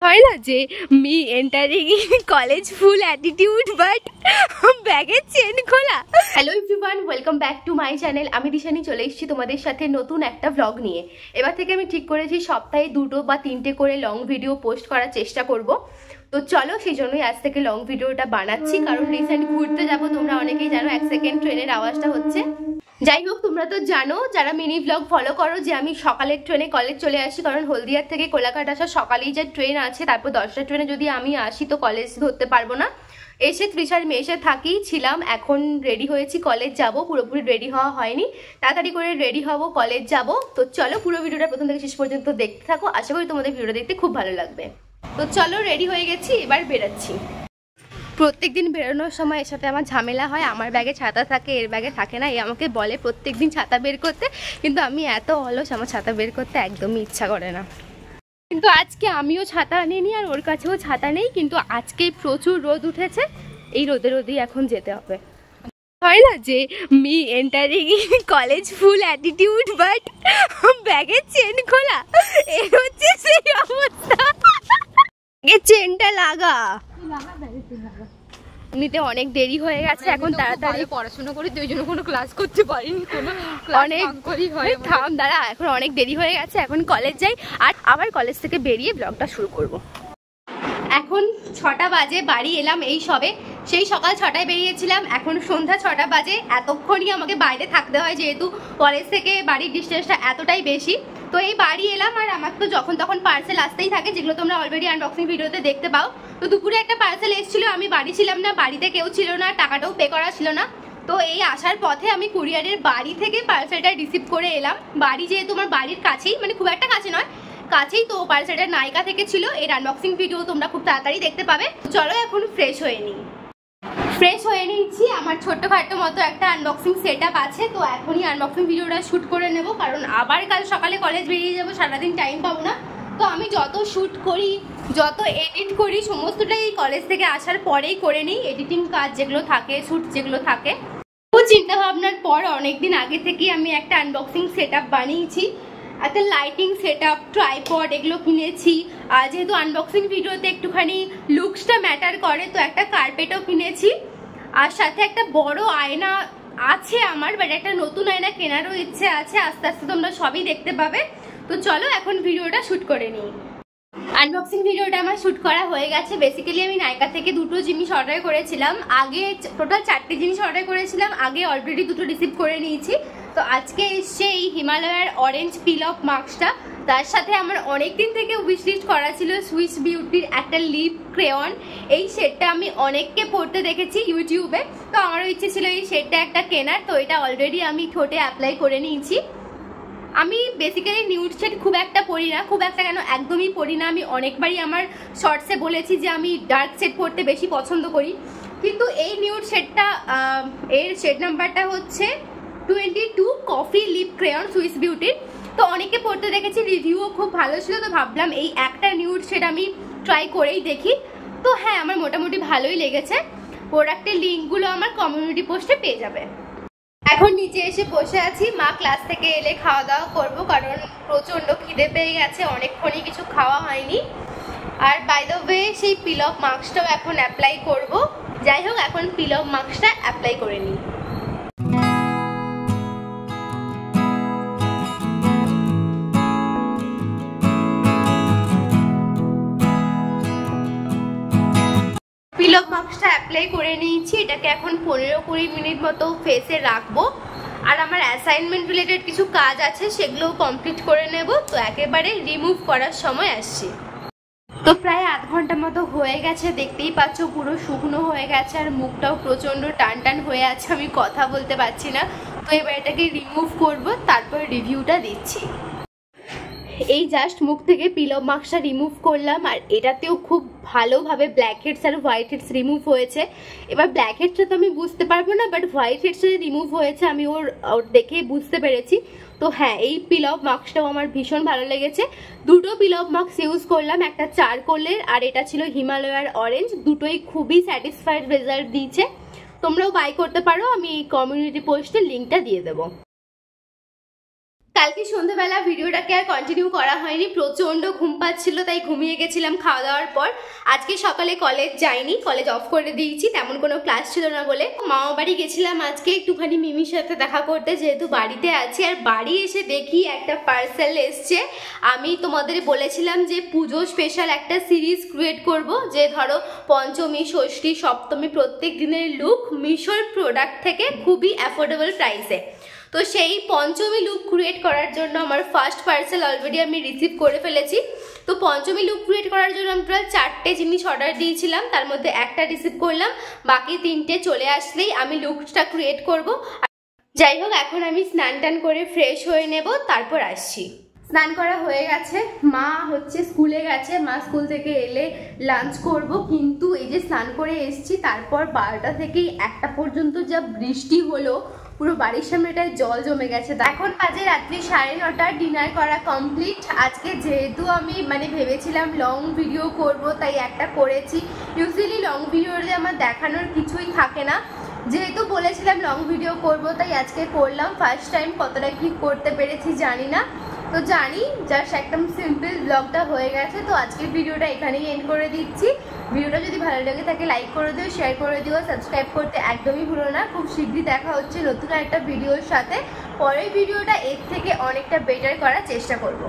হয় না যে me entering college full attitude but ব্যাগের চেন খোলা। Hello everyone, welcome back to my channel. আমি দিশানি চলে এসেছি তোমাদের সাথে নতুন একটা ভ্লগ নিয়ে। এবার থেকে আমি ঠিক করেছি সপ্তাহে 2 বা 3টে করে লং ভিডিও পোস্ট করার চেষ্টা করব। তো চলো, সেই জন্যই আজ থেকে লং ভিডিওটা বানাচ্ছি, কারণ রিসেন্ট ঘুরতে যাবো। তোমরা অনেকেই জানো 1 সেকেন্ড ট্রেনের আওয়াজটা হচ্ছে। যাই হোক, তোমরা তো জানো যারা মিনি ব্লগ ফলো করো যে আমি সকালের ট্রেনে কলেজ চলে আসি, কারণ হলদিয়ার থেকে কোলাঘাট আসা সকালেই যে ট্রেন আছে, তারপর 10টার ট্রেনে যদি আমি আসি তো কলেজ ধরতে পারবো না। এসে তৃষার মেসে থাকি ছিলাম, এখন রেডি হয়েছি কলেজ যাব। পুরোপুরি রেডি হওয়া হয়নি, তাড়াতাড়ি করে রেডি হব, কলেজ যাব। তো চলো, পুরো ভিডিওটা প্রথম থেকে শেষ পর্যন্ত দেখতে থাকো, আশা করি তোমাদের ভিডিওটা দেখতে খুব ভালো লাগবে। তো চলো, রেডি হয়ে গেছি, এবার বেরোচ্ছি। প্রত্যেকদিন বেরোনোর সময় এর সাথে আমার ঝামেলা হয়, আমার ব্যাগে ছাতা থাকে, এর ব্যাগে থাকে না। এই আমাকে বলে প্রত্যেকদিন ছাতা বের করতে, কিন্তু আমি এত অলস, আমার ছাতা বের করতে একদমই ইচ্ছা করে না। কিন্তু আজকে আমিও ছাতা আনিনি আর ওর কাছেও ছাতা নেই, কিন্তু আজকে প্রচুর রোদ উঠেছে, এই রোদেই এখন যেতে হবে। হয় না যে me entering college full attitude but ব্যাগের চেন খোলা, এর হচ্ছে সেই অবস্থা। চেনটা লাগা নিতে অনেক দেরি হয়ে গেছে, এখন তাড়াতাড়ি পড়াশোনা করি, তো ওই জন্য কোনো ক্লাস করতে পারিনি, কোনো অনেক থাম দাঁড়া, এখন অনেক দেরি হয়ে গেছে, এখন কলেজ যাই আর আবার কলেজ থেকে বেরিয়ে ব্লগটা শুরু করব। এখন 6টা বাজে, বাড়ি এলাম এই সবে। সেই সকাল 6টায় বেরিয়েছিলাম, এখন সন্ধ্যা 6টা বাজে। এতক্ষণই আমাকে বাইরে থাকতে হয়, যেহেতু কলেজ থেকে বাড়ির ডিস্টেন্সটা এতটাই বেশি। তো এই বাড়ি এলাম, আর আমার তো যখন তখন পার্সেল আসতেই থাকে, যেগুলো তোমরা অলরেডি আনবক্সিং ভিডিওতে দেখতে পাও। তো দুপুরে একটা পার্সেল এসেছিল, আমি বাড়ি ছিলাম না, বাড়িতে কেউ ছিল না, টাকাটাও পে করা ছিল না। তো এই আসার পথে আমি কুরিয়ারের বাড়ি থেকে পার্সেলটা রিসিভ করে এলাম। বাড়ি যেহেতু আমার বাড়ির কাছেই, মানে খুব একটা কাছে নয়, কাছেই, তো পার্সেলটা নাইকা থেকে ছিল। এর আনবক্সিং ভিডিও তোমরা খুব তাড়াতাড়ি দেখতে পাবে। চলো এখন ফ্রেশ হয়ে নিই। ফ্রেশ হয়ে নিচ্ছি, আমার ছোট্টখাটো মতো একটা আনবক্সিং সেট আপ আছে, তো এখনই আনবক্সিং ভিডিওটা শ্যুট করে নেব, কারণ আবার কাল সকালে কলেজ বেরিয়ে যাবো, সারাদিন টাইম পাবো না। তো আমি যত শ্যুট করি, যত এডিট করি, সমস্তটাই কলেজ থেকে আসার পরেই করে নিই। এডিটিং কাজ যেগুলো থাকে, শ্যুট যেগুলো থাকে, তো চিন্তা ভাবনার পর অনেকদিন আগে থেকেই আমি একটা আনবক্সিং সেট আপ বানিয়েছি। একটা লাইটিং সেট আপ, ট্রাইপড, এগুলো কিনেছি। আর যেহেতু আনবক্সিং ভিডিওতে একটুখানি লুকসটা ম্যাটার করে, তো একটা কার্পেটও কিনেছি। আর সাথে একটা বড় আয়না আছে আমার, বাট একটা নতুন আয়না কেনারও ইচ্ছে আছে, আস্তে আস্তে তোমরা সবই দেখতে পাবে। তো চলো এখন ভিডিওটা শ্যুট করে নিই। আনবক্সিং ভিডিওটা আমার শ্যুট করা হয়ে গেছে। বেসিক্যালি আমি নাইকা থেকে 2টো জিনিস অর্ডার করেছিলাম, আগে টোটাল 4টে জিনিস অর্ডার করেছিলাম, আগে অলরেডি 2টো রিসিভ করে নিয়েছি। তো আজকে এসছে এই হিমালয়ার অরেঞ্জ পিল অফ মাস্কটা, তার সাথে আমার অনেকদিন থেকে উইশ লিস্ট করা ছিল সুইস বিউটির একটা লিপ ক্রেয়ন। এই শেডটা আমি অনেককে পড়তে দেখেছি ইউটিউবে, তো আমারও ইচ্ছে ছিল এই শেডটা একটা কেনার। তো এটা অলরেডি আমি ঠোঁটে অ্যাপ্লাই করে নিয়েছি। আমি বেসিক্যালি নিউড শেড খুব একটা পরি না, খুব একটা কেন, একদমই পরি না। আমি অনেকবারই আমার শর্টসে বলেছি যে আমি ডার্ক শেড পরতে বেশি পছন্দ করি, কিন্তু এই নিউড শেডটা, এর শেড নাম্বারটা হচ্ছে 22 কফি লিপ ক্রেয়ন সুইস বিউটির। তো অনেকে পড়তে দেখেছি, রিভিউও খুব ভালো ছিল, তো ভাবলাম এই একটা নিউড শেড আমি ট্রাই করেই দেখি। তো হ্যাঁ, আমার মোটামুটি ভালোই লেগেছে। প্রোডাক্টের লিঙ্কগুলো আমার কমিউনিটি পোস্টে পেয়ে যাবে। এখন নিচে এসে বসে আছি, মা ক্লাস থেকে এলে খাওয়া দাওয়া করবো, কারণ প্রচণ্ড খিদে পেয়ে গেছে, অনেকক্ষণই কিছু খাওয়া হয়নি। আর বাই দ্য ওয়ে, সেই পিল অফ মাস্কটাও এখন অ্যাপ্লাই করব। যাই হোক, এখন পিল অফ মাস্কটা অ্যাপ্লাই করে নিই। পিল অফ মাস্কটা অ্যাপ্লাই করে নিয়েছি, এটাকে এখন 15-20 মিনিট মতো ফেসে রাখবো। আর আমার অ্যাসাইনমেন্ট রিলেটেড কিছু কাজ আছে, সেগুলোও কমপ্লিট করে নেব। তো একেবারে রিমুভ করার সময় আসছি। তো প্রায় আধ ঘন্টা মতো হয়ে গেছে, দেখতেই পাচ্ছ পুরো শুকনো হয়ে গেছে, আর মুখটাও প্রচণ্ড টান টান হয়ে আছে, আমি কথা বলতে পারছি না। তো এবার এটাকে রিমুভ করব, তারপর রিভিউটা দিচ্ছি। এই জাস্ট মুখ থেকে পিল অফ মাস্কটা রিমুভ করলাম, আর এটাতেও খুব ভালোভাবে black heads are white heads remove হয়েছে। এবার ব্ল্যাক হেডসটা তো আমি বুঝতে পারবো না, বাট হোয়াইট হেডসটা রিমুভ হয়েছে আমি ওর দেখে বুঝতে পেরেছি। তো হ্যাঁ, এই পিল অফ মাস্কটাও আমার ভীষণ ভালো লেগেছে। 2টো পিল অফ মাস্ক ইউজ করলাম, একটা চারকোলের আর এটা ছিল হিমালয়ার অরেঞ্জ। দুটোই খুবই স্যাটিসফাইড রেজাল্ট দিয়েছে, তোমরাও বাই করতে পারো, আমি কমিউনিটি পোস্টে লিঙ্কটা দিয়ে দেবো। কালকে সন্ধ্যাবেলা ভিডিওটাকে আর কন্টিনিউ করা হয়নি, প্রচন্ড ঘুম পাচ্ছিল তাই ঘুমিয়ে গেছিলাম খাওয়া দাওয়ার পর। আজকে সকালে কলেজ যাইনি, কলেজ অফ করে দিয়েছি, তেমন কোনো ক্লাস ছিল না বলে। মামা বাড়ি গেছিলাম আজকে একটুখানি মিমির সাথে দেখা করতে, যেহেতু বাড়িতে আছি। আর বাড়ি এসে দেখি একটা পার্সেল এসছে। আমি তোমাদের বলেছিলাম যে পুজো স্পেশাল একটা সিরিজ ক্রিয়েট করব, যে ধরো পঞ্চমী, ষষ্ঠী, সপ্তমী প্রত্যেক দিনের লুক মিশোর প্রোডাক্ট থেকে খুবই অ্যাফোর্ডেবল প্রাইসে। তো সেই পঞ্চমী লুক ক্রিয়েট করার জন্য আমার ফার্স্ট পার্সেল অলরেডি আমি রিসিভ করে ফেলেছি। তো পঞ্চমী লুক ক্রিয়েট করার জন্য আমি প্রায় 4টে জিনিস অর্ডার দিয়েছিলাম, তার মধ্যে একটা রিসিভ করলাম, বাকি 3টে চলে আসলেই আমি লুকটা ক্রিয়েট করব। যাই হোক, এখন আমি স্নান টান করে ফ্রেশ হয়ে নেব, তারপর আসছি। স্নান করা হয়ে গেছে, মা হচ্ছে স্কুলে গেছে, মা স্কুল থেকে এলে লাঞ্চ করব। কিন্তু এই যে স্নান করে এসছি, তারপর 12টা থেকে 1টা পর্যন্ত যা বৃষ্টি হলো, পুরো বাড়ির সামনেটায় জল জমে গেছে। এখন বাজে রাত্রি 9:30, ডিনার করা কমপ্লিট। আজকে যেহেতু আমি ভেবেছিলাম লং ভিডিও করব, তাই একটা করেছি। ইউজুয়ালি লং ভিডিওতে আমার দেখানোর কিছুই থাকে না, যেহেতু বলেছিলাম লং ভিডিও করব তাই আজকে করলাম। ফার্স্ট টাইম কতটা কি করতে পেরেছি জানি না, তো জানি জাস্ট একদম সিম্পল ব্লগটা হয়ে গেছে। তো আজকের ভিডিওটা এখানেই এন্ড করে দিচ্ছি। ভিডিওটা যদি ভালো লাগে থাকে লাইক করে দিও, শেয়ার করে দিও, সাবস্ক্রাইব করতে একদমই ভুলো না। খুব শীঘ্রই দেখা হচ্ছে নতুন একটা ভিডিওর সাথে। পরের ভিডিওটা এর থেকে অনেকটা বেটার করার চেষ্টা করব।